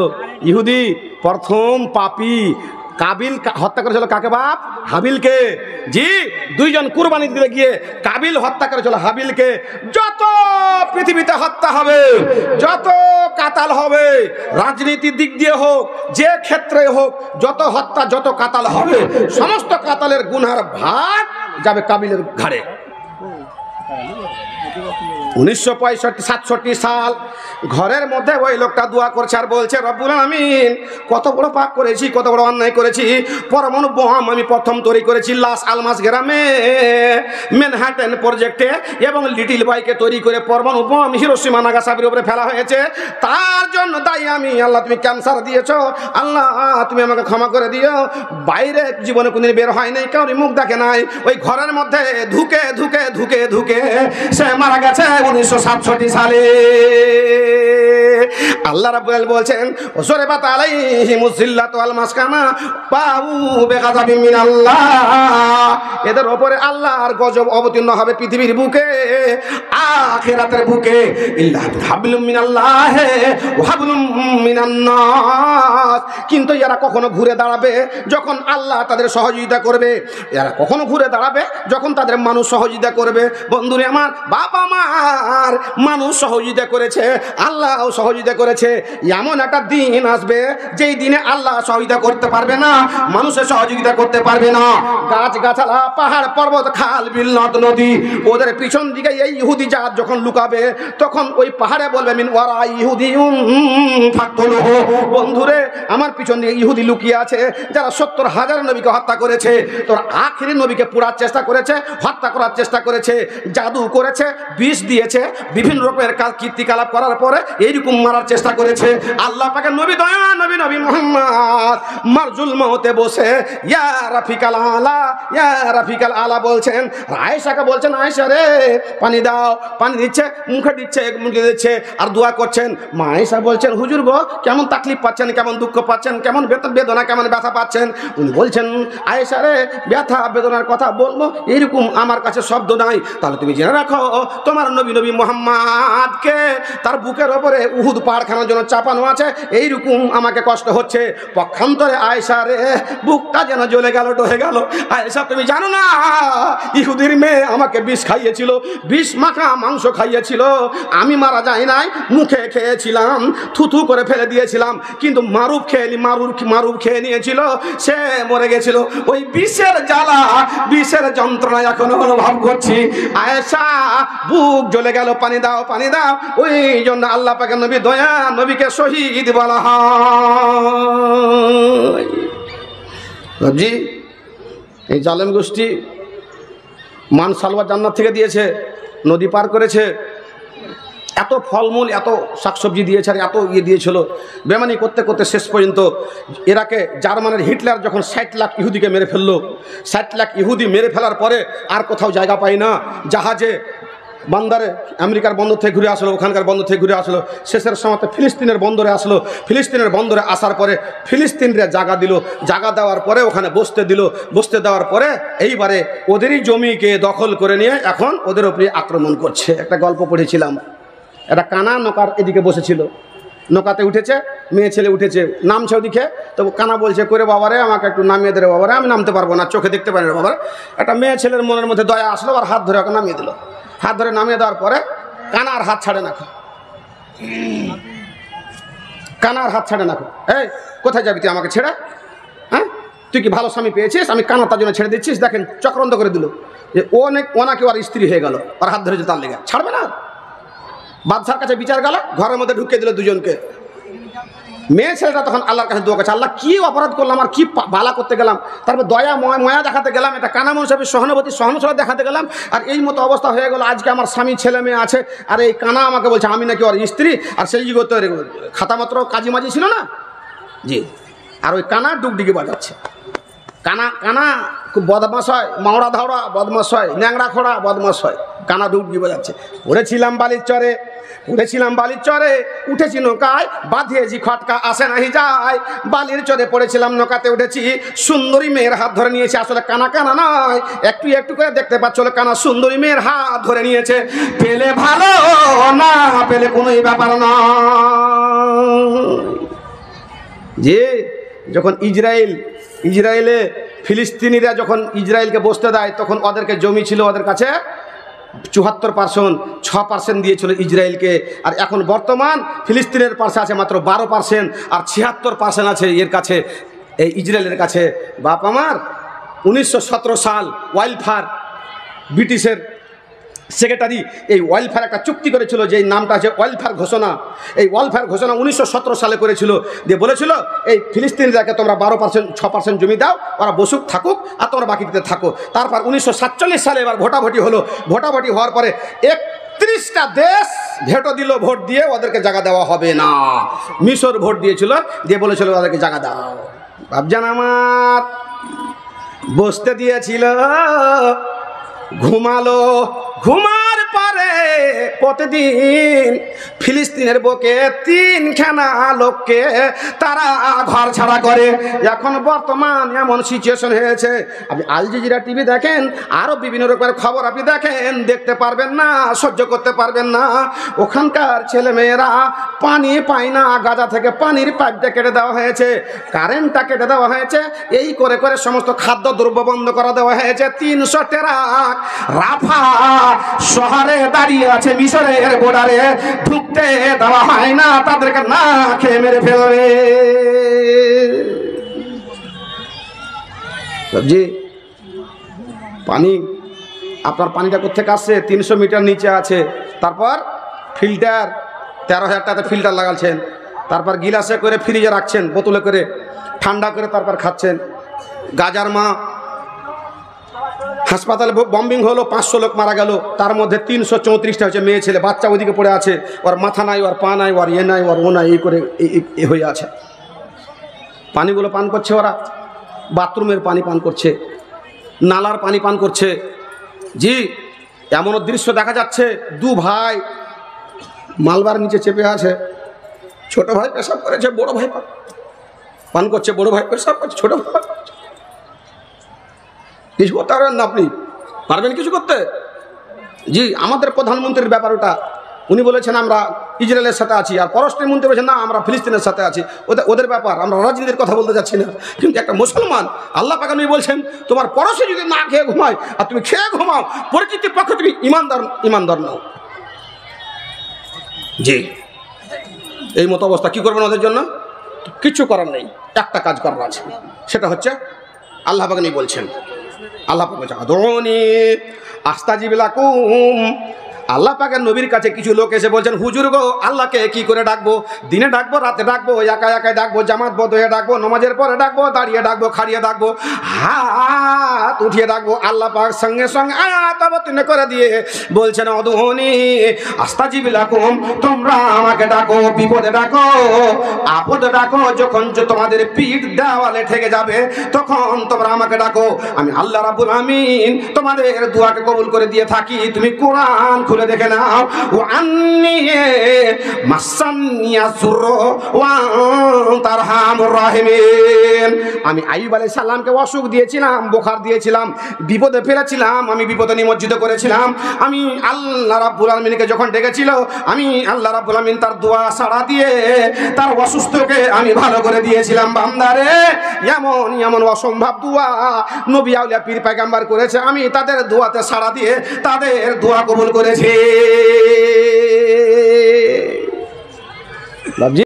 ইহুদি, প্রথম পাপী। কাবিল হত্যা করেছিল কাকে? বাপ হাবিলকে। জি, দুইজন কুরবানি দিতে গিয়ে কাবিল হত্যা করেছিল হাবিলকে। যত পৃথিবীতে হত্যা হবে, যত কাতাল হবে, রাজনীতির দিক দিয়ে হোক, যে ক্ষেত্রে হোক, যত হত্যা যত কাতাল হবে, সমস্ত কাতালের গুনার ভাগ যাবে কাবিলের ঘাড়ে। 1967 সাল ঘরের মধ্যে ওই লোকটা দোয়া করছে আর বলছে, রব্বুল আলামিন, কত বড় পাপ করেছি, কত বড় অন্যায় করেছি। পরমাণু বোম আমি প্রথম তৈরি করেছি লাস আলমাস গ্রামে ম্যানহাটন প্রজেক্টে, এবং লিটিল বয়কে তৈরি করে পরমাণু বোম হিরোশিমা নাগাসাকির উপরে ফেলা হয়েছে। তার জন্য দায়ী আমি। আল্লাহ, তুমি ক্যান্সার দিয়েছো, আল্লাহ তুমি আমাকে ক্ষমা করে দিও। বাইরে জীবনে কোনদিন বের হয় নাই, কারণ মুখ দেখে নাই। ওই ঘরের মধ্যে ধুকে ধুকে ধুকে ধুকে সে মারা গেছে 1967 সালে। আল্লাহ রাব্বুল আলামিন বলছেন, ওসরিবাত আলাইহিমুজ জিল্লাতু ওয়াল মাসকানা বাউ বিগাযাবিন মিনাল্লাহ, এদের উপরে আল্লাহর গজব অবতীর্ণ হবে পৃথিবীর বুকে, আখিরাতের বুকে। ইল্লা হাবলুম মিনাল্লাহ ওয়া হাবলুম মিনান নাস। কিন্তু এরা কখনো ঘুরে দাঁড়াবে যখন আল্লাহ তাদের সহযোগিতা করবে, এরা কখনো ঘুরে দাঁড়াবে যখন তাদের মানুষ সহযোগিতা করবে। বন্ধুরে আমার, বাবা মার মানুষ সহযোগিতা করেছে, আল্লাহও সহযোগিতা করেছে। এমন একটা দিন আসবে যেই দিনে আল্লাহ সহযোগিতা করতে পারবে না, মানুষের সহযোগিতা করতে পারবে না। গাছ গাছালা, পাহাড় পর্বত, খাল বিল নদ নদী, ওদের পিছন দিকে এই ইহুদি জাত যখন লুকাবে, তখন ওই পাহাড়ে বলবে, মিন ওয়ারা ইহুদিয়ুম ফাকতুলুহু। বন্ধুরে আমার পিছন দিকে ইহুদি লুকিয়ে আছে, যারা 70,000 নবীকে হত্যা করেছে, তোর আখিরি নবীকে পুরার চেষ্টা করেছে, হত্যা করার চেষ্টা করেছে, জাদু করেছে, বিষ দিয়েছে, বিভিন্ন রকমের কীর্তিকলাপ করার পরে এইরকম মারার চেষ্টা করেছে। আল্লাহ পাকের নবী, দয়া নবী, নবী মুহাম্মদ মারজুল মউতে বসে ইয়া রাফিকাল আলা, ইয়া রাফিকাল আলা বলছেন। আয়েশাকে বলছেন, আয়েশা রে পানি দাও, পানি দিচ্ছে, মুখে দিচ্ছে, মুখে দিচ্ছে, আর দোয়া করছেন। মা আয়েশা বলছেন, হুজুর গো, কেমন তাকলিফ পাচ্ছেন, কেমন দুঃখ পাচ্ছেন, কেমন বেদনা, কেমন ব্যথা পাচ্ছেন? উনি বলছেন, আয়েশা রে, ব্যথা বেদনার কথা বলবো এইরকম আমার কাছে শব্দ নাই। তাহলে তুমি জেনে রাখো, তোমার নবী নবী মুহাম্মদকে তার বুকের ওপরে উহুদ পাহাড়খানার জন্য চাপানো আছে, এইরকম আমাকে কষ্ট হচ্ছে। পক্ষান্তরে আয়েশা রে, বুকটা যেন জ্বলে গেল, ডহে গেল। আয়েশা, তুমি জানো না, ইহুদির মেয়ে আমাকে বিষ খাইয়েছিল, বিষ মাখা মাংস খাইয়েছিল। আমি মারা যাই নাই, মুখে খেয়েছিলাম, থুথু করে ফেলে দিয়েছিলাম, কিন্তু মারুফ খেয়ে নিয়েছিল, সে মরে গেছিল। ওই বিষের জ্বালা, বিষের যন্ত্রণা এখনো অনুভব করছি। আয়েশা, বুক জ্বলে গেল, পানি দাও, পানি দাও। ওই জন্য আল্লাহ পাকের নবী, দয়া নবীকে শহীদ বলা হয়। জি, এই জালেম গোষ্ঠী মান সালওয়া জান্নাত থেকে দিয়েছে, নদী পার করেছে, এত ফলমূল, এত শাকসবজি দিয়েছে, আর এত দিয়েছিল। বেমানি করতে করতে শেষ পর্যন্ত ইরাকে জার্মানের হিটলার যখন 60 লাখ ইহুদিকে মেরে ফেললো, 60 লাখ ইহুদি মেরে ফেলার পরে আর কোথাও জায়গা পাই না, জাহাজে বন্দরে, আমেরিকার বন্দর থেকে ঘুরে আসলো, ওখানকার বন্দর থেকে ঘুরে আসলো, শেষের সময় ফিলিস্তিনের বন্দরে আসলো। ফিলিস্তিনের বন্দরে আসার পরে ফিলিস্তিনরা জায়গা দিল, জায়গা দেওয়ার পরে ওখানে বসতে দিল, বসতে দেওয়ার পরে এইবারে ওদেরই জমিকে দখল করে নিয়ে এখন ওদের উপরে আক্রমণ করছে। একটা গল্প পড়েছিলাম, একটা কানা নৌকার এদিকে বসেছিল, নৌকাতে উঠেছে, মেয়ে ছেলে উঠেছে, নামছে ওদিকে। তো কানা বলছে, করে বাবারে আমাকে একটু নামিয়ে দে রে বাবারে, আমি নামতে পারবো না, চোখে দেখতে পারি রে বাবারে। একটা মেয়ে ছেলের মনের মধ্যে দয়া আসলো, আর হাত ধরে ওকে নামিয়ে দিল। হাত ধরে নামিয়ে দেওয়ার পরে কানার হাত ছাড়ে না, কানার হাত ছাড়ে না। এই কোথায় যাবি তুই আমাকে ছেড়ে? হ্যাঁ, তুই কি ভালো স্বামী পেয়েছিস? আমি কানা তার জন্য ছেড়ে দিচ্ছিস? দেখেন চক্রান্ত করে দিল যে ও নাকি ওর স্ত্রী হয়ে গেল, আর হাত ধরেছে, তার লেগে ছাড়বে না। বাদশার কাছে বিচার গেল, ঘরের মধ্যে ঢুকিয়ে দিল দুজনকে। মেয়ে ছেলেটা তখন আল্লাহর কাছে দোয়া করছে, আল্লাহ কি অপরাধ করলাম, আর কি বালা করতে গেলাম? তারপর দয়া ময়া দেখাতে গেলাম, এটা কানা মানুষের সহানুভূতি দেখাতে গেলাম, আর এই মতো অবস্থা হয়ে গেল। আজকে আমার স্বামী ছেলে মেয়ে আছে, আর এই কানা আমাকে বলছে আমি নাকি ওর স্ত্রী। আর সেই যুগে তো খাতা মাত্র কাজী মাঝি ছিল না, জি। আর ওই কানা ডুগডিগি বাজাচ্ছে। কানা খুব বদমাস হয়, মাওড়া ধাওড়া বদমাস হয়, ন্যাংরা খোড়া বদমাস হয়, কানা ডুগডিগি বাজাচ্ছে। পড়েছিলাম বালির চরে, উঠেছি নৌকায়, বাঁধিয়েছি খটকা, আসে নাহি যায়। বালির চরে পড়েছিলাম, নৌকাতে উঠেছি, সুন্দরী মেয়ের হাত ধরে নিয়েছে। আসলে কানা নয়, একটু একটু করে দেখতে পাচ্ছ, কানা সুন্দরী মেয়ের হাত ধরে নিয়েছে। পেলে ভালো, না পেলে কোনোই ব্যাপার নয়। যে যখন ইসরায়েলে ফিলিস্তিনিরা যখন ইসরায়েলকে বসতে দেয়, তখন ওদেরকে জমি ছিল ওদের কাছে 74%, 6% দিয়েছিল ইসরায়েলকে। আর এখন বর্তমান ফিলিস্তিনের পাশে আছে মাত্র 12%, আর 76% আছে এর কাছে, এই ইসরায়েলের কাছে। বাপ আমার, 1917 সাল ওয়াইল্ড ফায়ার, ব্রিটিশের সেক্রেটারি এই ওয়েলফেয়ার একটা চুক্তি করেছিল, যে নামটা আছে ওয়েলফেয়ার ঘোষণা। এই ওয়েলফেয়ার ঘোষণা 1917 সালে করেছিল, দিয়ে বলেছিল এই ফিলিস্তিনিদেরকে তোমরা 12% 6% জমি দাও, ওরা বসুক থাকুক আর তোমরা বাকিতে থাকো। তারপর 1947 সালে এবার ভোটাভুটি হলো। ভোটাভুটি হওয়ার পরে 31টা দেশ ভেটো দিল, ভোট দিয়ে ওদেরকে জায়গা দেওয়া হবে না। মিশর ভোট দিয়েছিল, দিয়ে বলেছিল ওদেরকে জায়গা দাও। বাবজান আমার বসতে দিয়েছিল, ঘুমালো, ঘুমার পরে প্রতিদিন ফিলিস্তিনের বুকে 3খানা লোককে তারা ঘর ছাড়া করে। এখন বর্তমান এমন সিচুয়েশন হয়েছে, আপনি আল জাজিরা টিভি দেখেন, আরও বিভিন্ন রকমের খবর আপনি দেখেন, দেখতে পারবেন না, সহ্য করতে পারবেন না। ওখানকার ছেলেমেয়েরা পানি পায় না, গাজা থেকে পানির পাইপটা কেটে দেওয়া হয়েছে, কারেন্টটা কেটে দেওয়া হয়েছে, এই করে করে সমস্ত খাদ্য দ্রব্য বন্ধ করা দেওয়া হয়েছে। 300 ট্রাক রাফা শহরে দাঁড়িয়ে আছে, মিশরের বর্ডারে ঢুকতে দেওয়া হয় না, তাদেরকে না খেয়ে মেরে ফেলবে। জি, পানি, আপনার পানিটা কোথেকে আসছে? 300 মিটার নিচে আছে। তারপর ফিল্টার 13,000 টাকাতে ফিল্টার লাগাচ্ছেন, তারপর গিলাসে করে ফ্রিজে রাখছেন, বোতলে করে ঠান্ডা করে তারপর খাচ্ছেন। গাজার মা হাসপাতালে বম্বিং হলো, 500 লোক মারা গেল, তার মধ্যে 334টা হচ্ছে মেয়ে ছেলে, বাচ্চা ওইদিকে পড়ে আছে, ওর মাথা নাই, ওর পা নাই, ওর নাই, ওর ও নাই, এই করে এ হয়ে আছে। পানিগুলো পান করছে ওরা, বাথরুমের পানি পান করছে, নালার পানি পান করছে। জি, এমনও দৃশ্য দেখা যাচ্ছে, 2 ভাই মালবার নিচে চেপে আছে, ছোট ভাই পেশাব করেছে, বড় ভাই পান করছে, বড় ভাই পেশাব করছে, ছোট ভাই পান করছে। কিছু করতে পারবেন না? আপনি পারবেন কিছু করতে? জি, আমাদের প্রধানমন্ত্রীর ব্যাপার ওটা, উনি বলেছেন আমরা ইসরায়েলের সাথে আছি, আর পররাষ্ট্রমন্ত্রী বলেছেন না আমরা ফিলিস্তিনের সাথে আছি। ওদের ব্যাপার, আমরা রাজনীতির কথা বলতে যাচ্ছি না। কিন্তু একটা মুসলমান, আল্লাহ পাক নবী বলছেন তোমার পড়োশী যদি না খেয়ে ঘুমায় আর তুমি খেয়ে ঘুমাও, পরিচিতির পক্ষে তুমি ইমানদার নাও। জি, এই মতো অবস্থা, কি করবেন ওদের জন্য? কিছু করার নেই, একটা কাজ করার আছে, সেটা হচ্ছে আল্লাহ পাক নবী বলছেন, আল্লাহ পাক বলছেন আদউনি আস্তাজিব লাকুম। আল্লাহ পাকের নবীর কাছে কিছু লোক এসে বলছেন, হুজুর গো, আল্লাহকে কি করে ডাকবো? দিনে ডাকবো, রাতে ডাকবো, একা একাই ডাকবো, জামাতবদ্ধ হয়ে ডাকবো, নামাজের পরে ডাকবো, দাঁড়িয়ে ডাকবো, খাড়িয়ে ডাকবো, হাত উঠিয়ে ডাকবো? আল্লাহ পাক সঙ্গে সঙ্গে আয়াত অবতীর্ণ করে দিয়ে বলছেন আদউনি আস্তাজিব লাকুম, তোমরা আমাকে ডাকো, বিপদে ডাকো, আপদে ডাকো, যখন তোমাদের পিঠ দেওয়ালে ঠেকে যাবে তখন তোমরা আমাকে ডাকো, আমি আল্লাহ রাব্বুল আমিন তোমাদের দোয়াকে কবুল করে দিয়ে থাকি। তুমি কোরআন খুলে দেখে নাও, ও আন্নি মাসান্নিয়া সুরু ওয়া আনতা আরহামুর রাহিমিন। আমি আইয়ুব আলাইহিস সালামকে অসুখ দিয়েছিলাম, বোখার দিয়েছিলাম, বিপদে ফেলেছিলাম, আমি বিপদে নিমজ্জিত করেছিলাম। আমি আল্লাহ রাব্বুল আমিনকে যখন ডেকেছিল, আমি আল্লাহ রাব্বুল আমিন তার দোয়া সাড়া দিয়ে তার অসুস্থকে আমি ভালো করে দিয়েছিলাম। বান্দারে, এমন এমন অসম্ভব দোয়া নবী আউলিয়া পীর পয়গম্বর করেছে, আমি তাদের দোয়াতে সাড়া দিয়ে তাদের দোয়া কবুল করেছি।